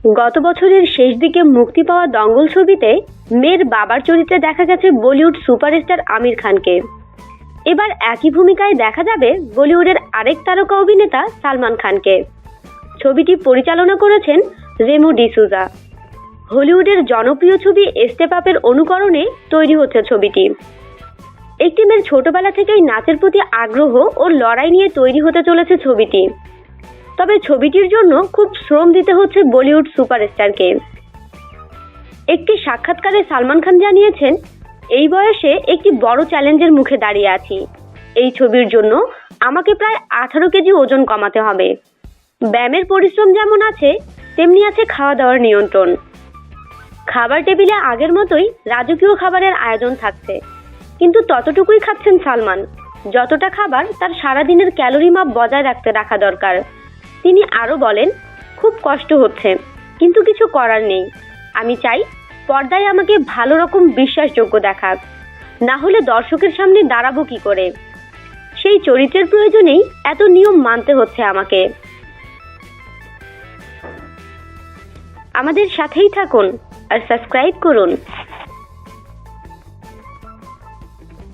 গত বছরের শেষ দিকে মুক্তি পাওয়া দঙ্গল ছবিতে মেয়ের বাবার চরিত্রে দেখা গেছে বলিউড সুপারস্টার আমির খানকে। এবার একই ভূমিকায় দেখা যাবে বলিউডের আরেক তারকা অভিনেতা সালমান খানকে। ছবিটি পরিচালনা করেছেন রেমো ডিসুজা। হলিউডের জনপ্রিয় ছবি স্টেপ আপের অনুকরণে তৈরি হচ্ছে ছবিটি। একটি মেয়ের ছোটবেলা থেকেই নাচের প্রতি আগ্রহ ও লড়াই নিয়ে তৈরি হতে চলেছে ছবিটি। তবে ছবিটির জন্য খুব শ্রম দিতে হচ্ছে বলিউড সুপারস্টারকে। একটি সাক্ষাৎকারে সালমান খান জানিয়েছেন, এই বয়সে একটি বড় চ্যালেঞ্জের মুখে দাঁড়িয়ে আছি। এই ছবির জন্য আমাকে প্রায় 18 কেজি ওজন কমাতে হবে। ব্যায়ামের পরিশ্রম যেমন আছে, তেমনি আছে খাওয়া দাওয়ার নিয়ন্ত্রণ। খাবার টেবিলে আগের মতোই রাজকীয় খাবারের আয়োজন থাকছে, কিন্তু ততটুকুই খাচ্ছেন সালমান যতটা খাবার তার সারাদিনের ক্যালোরি মাপ বজায় রাখা দরকার। তিনি আরও বলেন, খুব কষ্ট হচ্ছে, কিন্তু কিছু করার নেই। আমি চাই পর্দায় আমাকে ভালো রকম বিশ্বাসযোগ্য দেখাক, না হলে দর্শকের সামনে দাঁড়াবো কি করে? সেই চরিত্রের প্রয়োজনেই এত নিয়ম মানতে হচ্ছে আমাকে। আমাদের সাথেই থাকুন আর সাবস্ক্রাইব করুন।